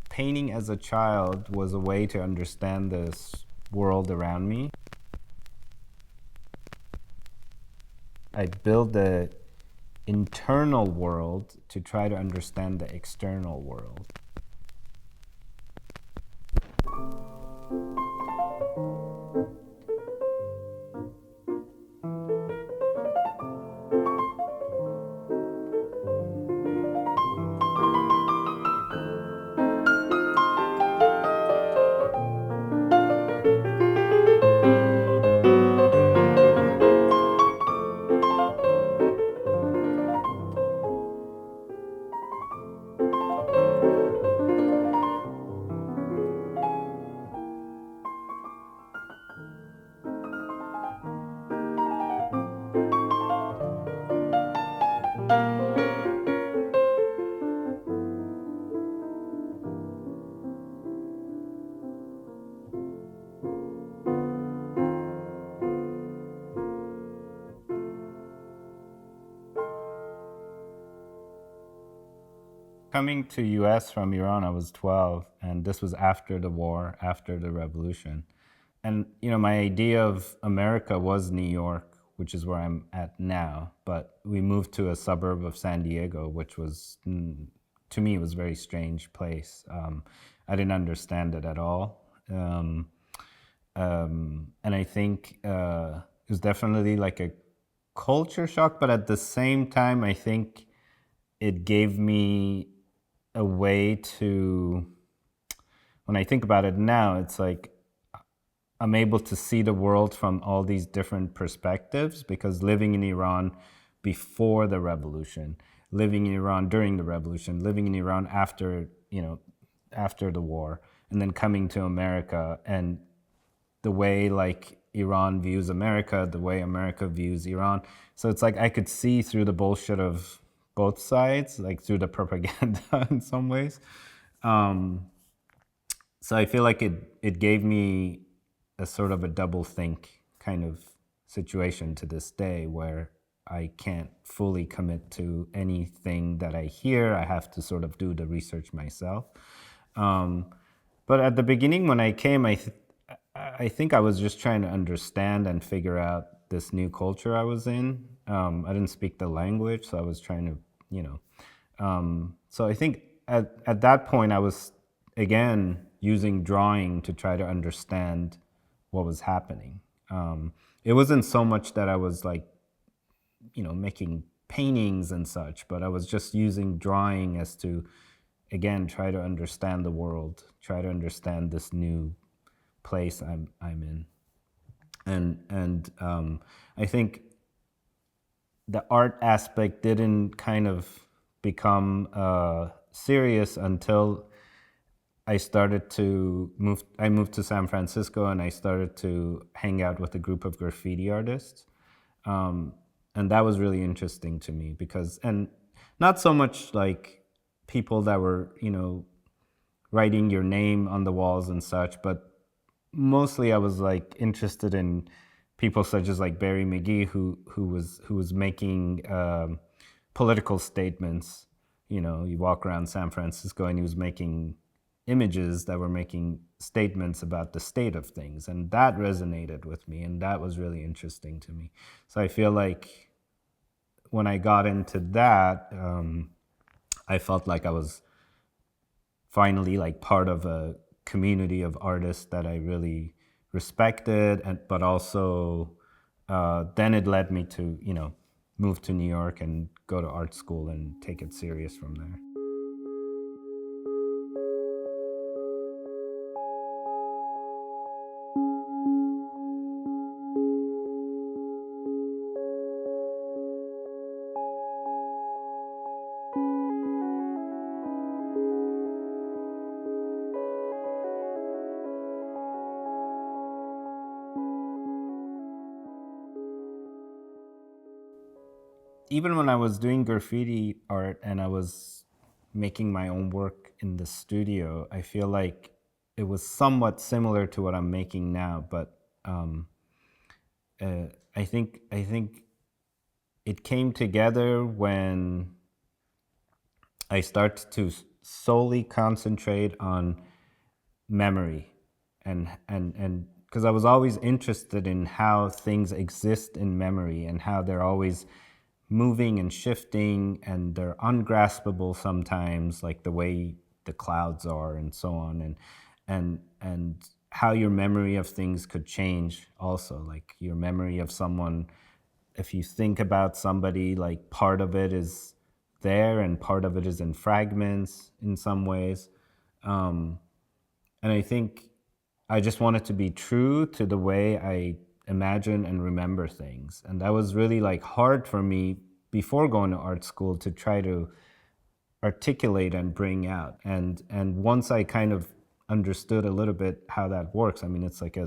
painting as a child was a way to understand this world around me. I build the internal world to try to understand the external world. Coming to US from Iran, I was 12, and this was after the war, after the revolution. And my idea of America was New York, which is where I'm at now. But we moved to a suburb of San Diego, which was, to me, was a very strange place. I didn't understand it at all. And I think it was definitely like a culture shock, but at the same time, I think it gave me a way to, when I think about it now, it's like I'm able to see the world from all these different perspectives, because living in Iran before the revolution, living in Iran during the revolution, living in Iran after the war, and then coming to America, and the way like Iran views America, the way America views Iran. So it's like I could see through the bullshit of both sides, like through the propaganda in some ways. So I feel like it gave me a sort of a double think kind of situation to this day, where I can't fully commit to anything that I hear. I have to sort of do the research myself. But at the beginning when I came, I think I was just trying to understand and figure out this new culture I was in. I didn't speak the language, so I was trying to, so I think at that point I was, again, using drawing to try to understand what was happening. It wasn't so much that I was like, making paintings and such, but I was just using drawing as to, again, try to understand the world, try to understand this new place I'm in. And I think the art aspect didn't kind of become serious until I moved to San Francisco, and I started to hang out with a group of graffiti artists. And that was really interesting to me, because, and not so much like people that were, writing your name on the walls and such, but mostly I was like interested in people such as like Barry McGee, who was making political statements. You walk around San Francisco and he was making images that were making statements about the state of things, and that resonated with me, and that was really interesting to me. So I feel like when I got into that, I felt like I was finally like part of a community of artists that I really respected, but also then it led me to move to New York and go to art school and take it serious from there. Even when I was doing graffiti art and I was making my own work in the studio, I feel like it was somewhat similar to what I'm making now. But I think it came together when I started to solely concentrate on memory, and because I was always interested in how things exist in memory and how they're always moving and shifting, and they're ungraspable sometimes, like the way the clouds are and so on, and how your memory of things could change also, like your memory of someone. If you think about somebody, like part of it is there and part of it is in fragments in some ways. And I think I just wanted to be true to the way I imagine and remember things. And that was really like hard for me before going to art school to try to articulate and bring out. And once I kind of understood a little bit how that works, I mean, it's like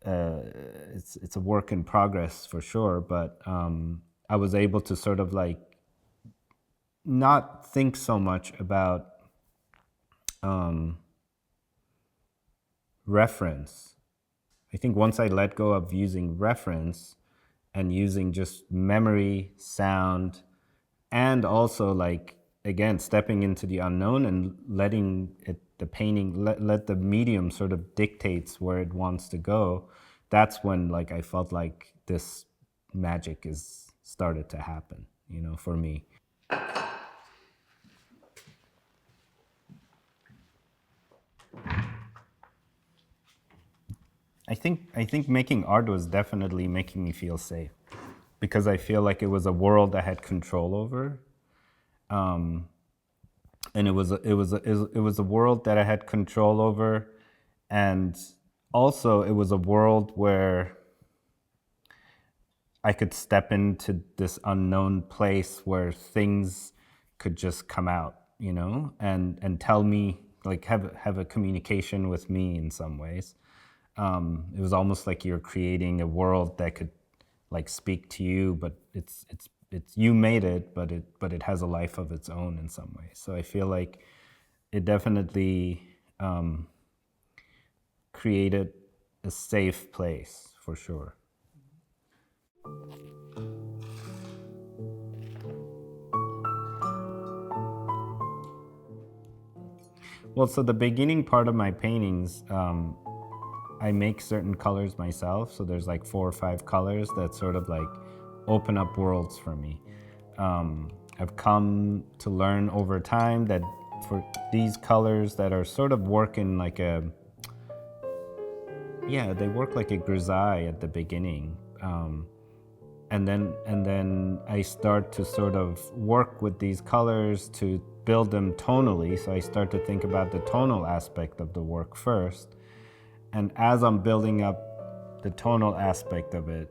it's a work in progress for sure, but I was able to sort of like not think so much about reference. I think once I let go of using reference and using just memory, sound, and also like, again, stepping into the unknown and letting it, the painting, let the medium sort of dictates where it wants to go, that's when like I felt like this magic is started to happen, you know, for me. I think making art was definitely making me feel safe, because I feel like it was a world I had control over, and it was a world that I had control over, and also it was a world where I could step into this unknown place where things could just come out, you know, and tell me, like have a communication with me in some ways. It was almost like you're creating a world that could like speak to you, but it's you made it, but it has a life of its own in some ways. So I feel like it definitely created a safe place for sure. Well, so the beginning part of my paintings, I make certain colors myself. So there's like 4 or 5 colors that sort of like open up worlds for me. I've come to learn over time that for these colors that are sort of working like they work like a grisaille at the beginning. And then I start to sort of work with these colors to build them tonally. So I start to think about the tonal aspect of the work first. And as I'm building up the tonal aspect of it,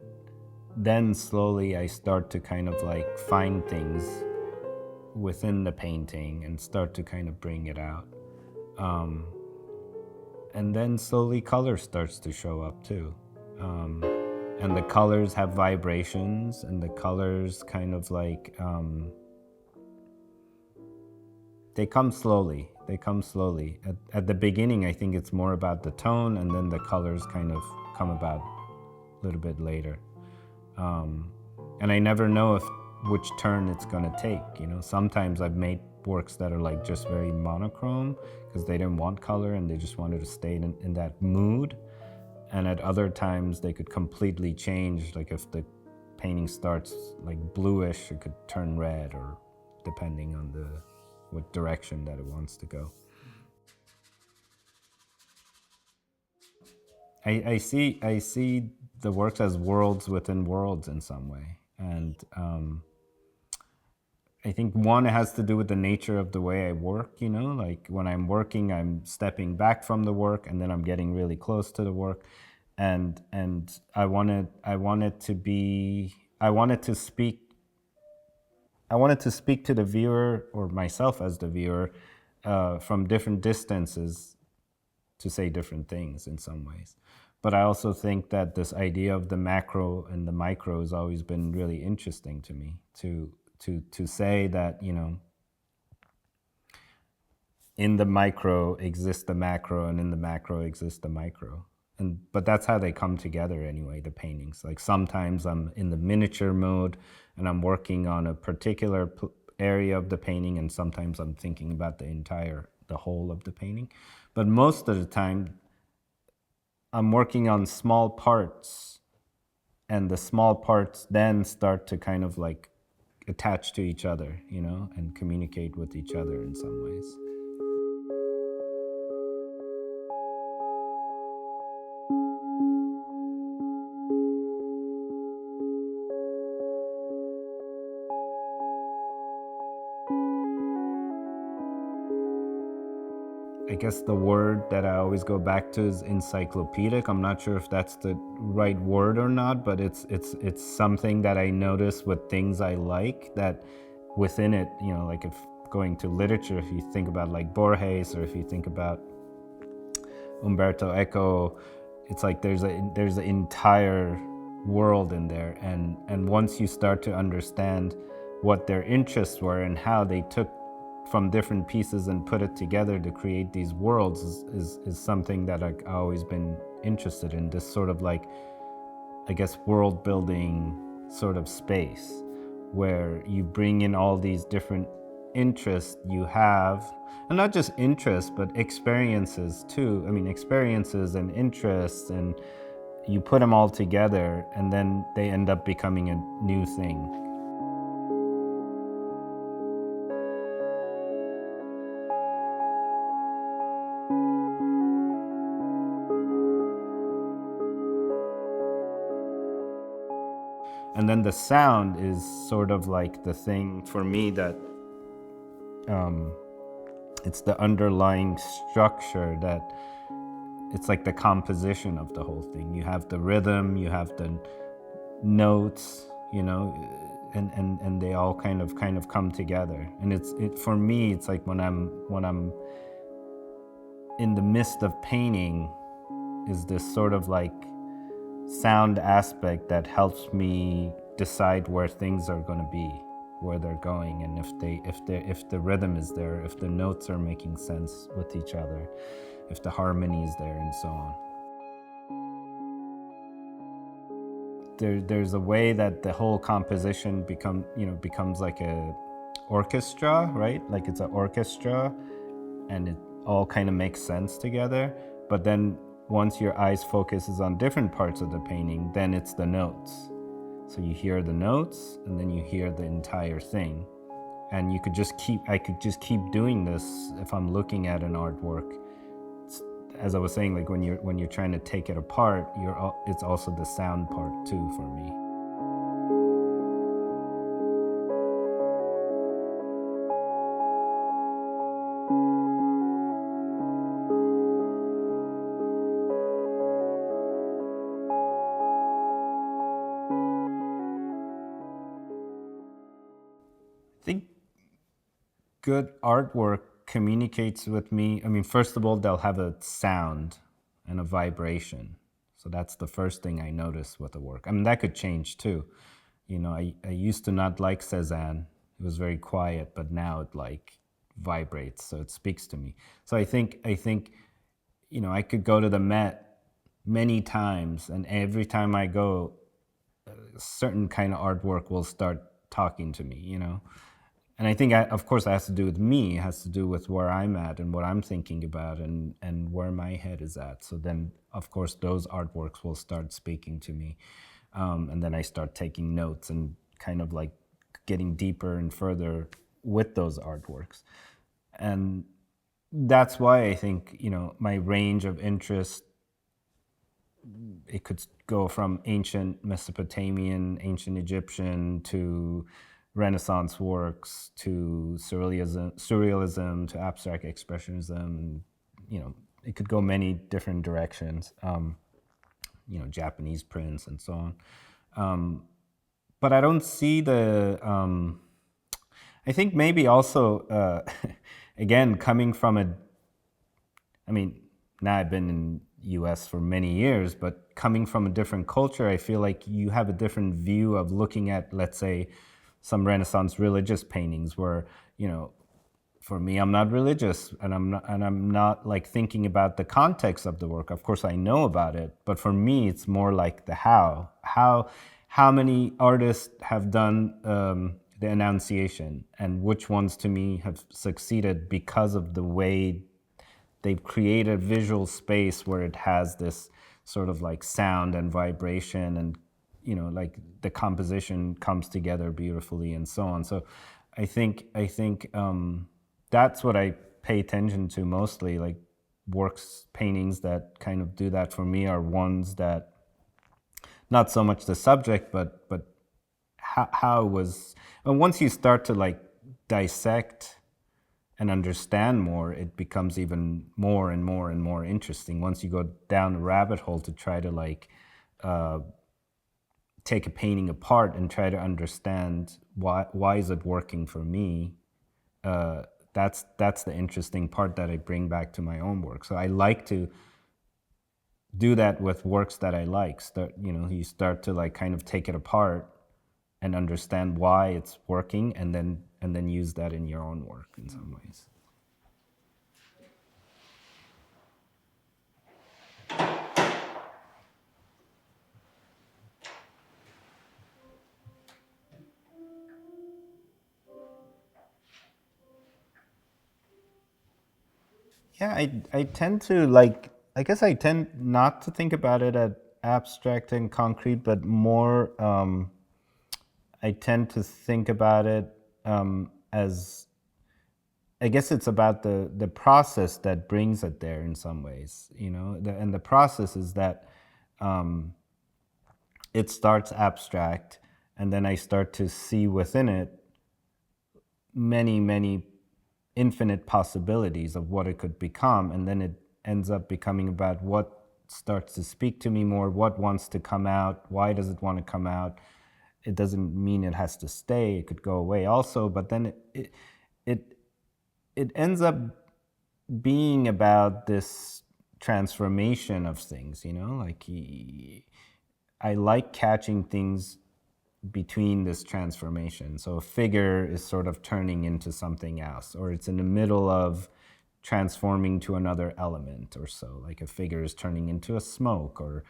then slowly I start to kind of like find things within the painting and start to kind of bring it out. And then slowly color starts to show up too. And the colors have vibrations, and the colors kind of like, they come slowly. They come slowly. At the beginning, I think it's more about the tone, and then the colors kind of come about a little bit later. And I never know which turn it's gonna take. You know, sometimes I've made works that are like just very monochrome because they didn't want color and they just wanted to stay in that mood. And at other times, they could completely change. Like if the painting starts like bluish, it could turn red, or depending on what direction that it wants to go. I see the works as worlds within worlds in some way, and I think one has to do with the nature of the way I work. You know, like when I'm working, I'm stepping back from the work, and then I'm getting really close to the work, and I wanted to speak to the viewer, or myself as the viewer, from different distances to say different things in some ways. But I also think that this idea of the macro and the micro has always been really interesting to me, to say that, you know, in the micro exists the macro, and in the macro exists the micro. But that's how they come together anyway, the paintings. Like sometimes I'm in the miniature mode and I'm working on a particular area of the painting, and sometimes I'm thinking about the whole of the painting. But most of the time, I'm working on small parts, and the small parts then start to kind of like attach to each other, and communicate with each other in some ways. I guess the word that I always go back to is encyclopedic. I'm not sure if that's the right word or not, but it's something that I notice with things I like, that within it, like if going to literature, if you think about like Borges, or if you think about Umberto Eco, it's like there's an entire world in there, and once you start to understand what their interests were and how they took from different pieces and put it together to create these worlds is something that I've always been interested in, this sort of like, I guess, world building sort of space where you bring in all these different interests you have, and not just interests, but experiences too. I mean, experiences and interests, and you put them all together, and then they end up becoming a new thing. And then the sound is sort of like the thing for me that it's the underlying structure, that it's like the composition of the whole thing. You have the rhythm, you have the notes, and they all kind of come together. And it for me, it's like when I'm in the midst of painting, is this sort of like sound aspect that helps me decide where things are going to be, where they're going, and if the rhythm is there, if the notes are making sense with each other, if the harmony is there, and so on. There's a way that the whole composition becomes like a orchestra, right? Like it's an orchestra, and it all kind of makes sense together. But then once your eyes focuses on different parts of the painting, then it's the notes. So you hear the notes, and then you hear the entire thing. And I could just keep doing this if I'm looking at an artwork. As I was saying, like when you're trying to take it apart, it's also the sound part too for me. I think good artwork communicates with me. I mean, first of all, they'll have a sound and a vibration. So that's the first thing I notice with the work. I mean, that could change too. I used to not like Cézanne. It was very quiet, but now it like vibrates, so it speaks to me. So I think I could go to the Met many times, and every time I go, a certain kind of artwork will start talking to me, And I think, of course, it has to do with me. It has to do with where I'm at and what I'm thinking about, and where my head is at. So then, of course, those artworks will start speaking to me. And then I start taking notes and kind of like getting deeper and further with those artworks. And that's why I think, my range of interest, it could go from ancient Mesopotamian, ancient Egyptian, to Renaissance works, to surrealism, to abstract expressionism, and it could go many different directions. Japanese prints and so on. But I don't see the. I think maybe also, again, coming from now I've been in U.S. for many years, but coming from a different culture, I feel like you have a different view of looking at, let's say, some Renaissance religious paintings where, for me, I'm not religious, and I'm not like thinking about the context of the work. Of course, I know about it, but for me, it's more like the how. How many artists have done the enunciation, and which ones to me have succeeded because of the way they've created a visual space where it has this sort of like sound and vibration, and like the composition comes together beautifully and so on. So I think that's what I pay attention to mostly. Like works, paintings that kind of do that for me are ones that, not so much the subject, but how it was. And once you start to like dissect and understand more, it becomes even more and more and more interesting. Once you go down the rabbit hole to try to like take a painting apart and try to understand why is it working for me, that's the interesting part that I bring back to my own work. So I like to do that with works that I like. You start to like kind of take it apart and understand why it's working, and then use that in your own work in some ways. Yeah, I tend to like, I guess I tend not to think about it as abstract and concrete, but more, I tend to think about it as, I guess it's about the process that brings it there in some ways, and the process is that it starts abstract, and then I start to see within it many infinite possibilities of what it could become, and then it ends up becoming about what starts to speak to me more, what wants to come out, why does it want to come out. It doesn't mean it has to stay, it could go away also, but then it ends up being about this transformation of things, like I like catching things between this transformation. So a figure is sort of turning into something else, or it's in the middle of transforming to another element or so. Like a figure is turning into a smoke, or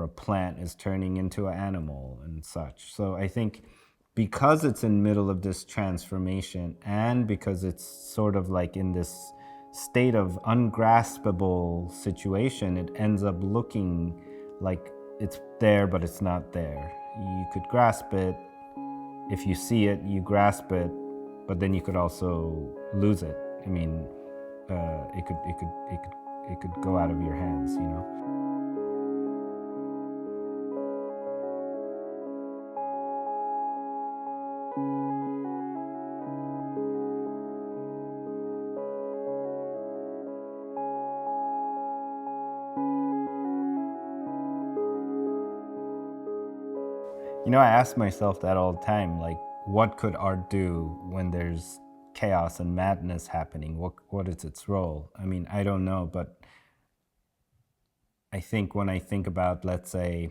a plant is turning into an animal and such. So I think because it's in the middle of this transformation, and because it's sort of like in this state of ungraspable situation, it ends up looking like it's there, but it's not there. You could grasp it. If you see it, you grasp it, but then you could also lose it. I mean, it could go out of your hands, I ask myself that all the time, like, what could art do when there's chaos and madness happening? What is its role? I mean, I don't know, but I think when I think about, let's say,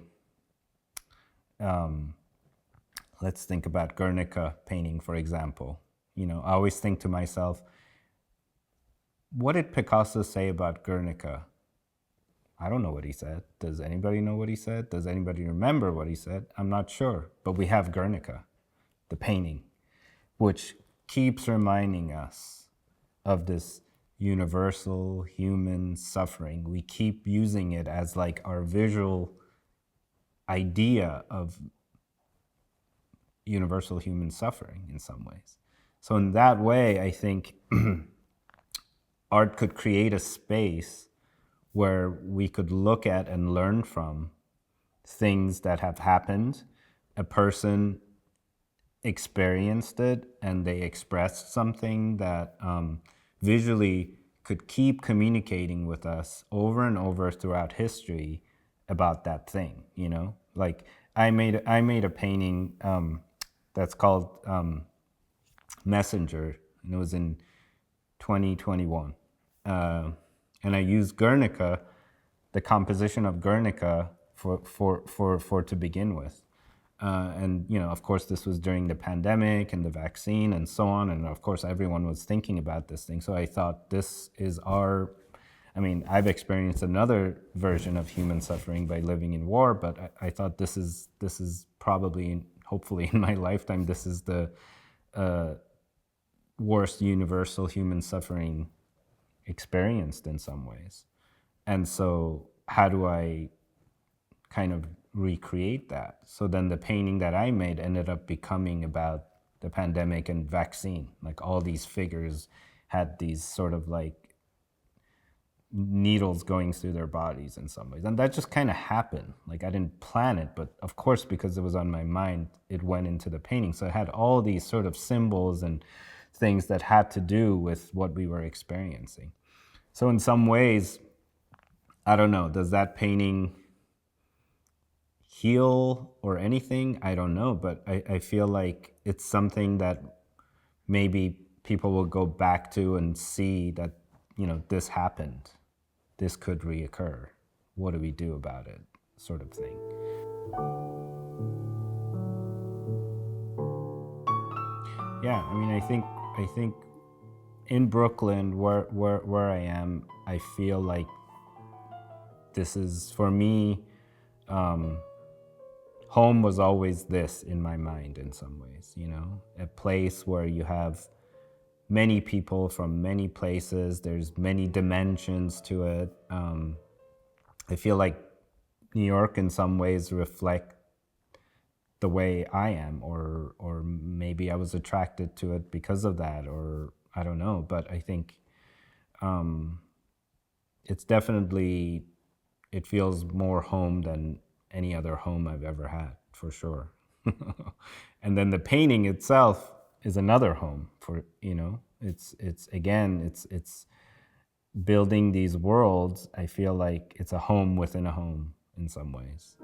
let's think about Guernica painting, for example. I always think to myself, what did Picasso say about Guernica? I don't know what he said. Does anybody know what he said? Does anybody remember what he said? I'm not sure. But we have Guernica, the painting, which keeps reminding us of this universal human suffering. We keep using it as like our visual idea of universal human suffering in some ways. So in that way, I think art could create a space where we could look at and learn from things that have happened. A person experienced it and they expressed something that visually could keep communicating with us over and over throughout history about that thing, Like I made a painting that's called Messenger, and it was in 2021. And I used Guernica, the composition of Guernica, for to begin with. And of course, this was during the pandemic and the vaccine and so on. And of course, everyone was thinking about this thing. So I thought, this is I've experienced another version of human suffering by living in war, but I thought this is probably, hopefully in my lifetime, this is the worst universal human suffering experienced in some ways. And so how do I kind of recreate that? So then the painting that I made ended up becoming about the pandemic and vaccine. Like all these figures had these sort of like needles going through their bodies in some ways. And that just kind of happened. Like I didn't plan it, but of course, because it was on my mind, it went into the painting. So it had all these sort of symbols and things that had to do with what we were experiencing. So in some ways, I don't know, does that painting heal or anything? I don't know, but I feel like it's something that maybe people will go back to and see that, you know, this happened. This could reoccur. What do we do about it? Sort of thing. Yeah, I mean, I think in Brooklyn, where I am, I feel like this is, for me, home was always this in my mind in some ways, you know, a place where you have many people from many places, there's many dimensions to it. I feel like New York in some ways reflect the way I am, or maybe I was attracted to it because of that, or I don't know, but I think it's definitely, it feels more home than any other home I've ever had, for sure. And then the painting itself is another home for, you know, it's again, it's building these worlds. I feel like it's a home within a home in some ways.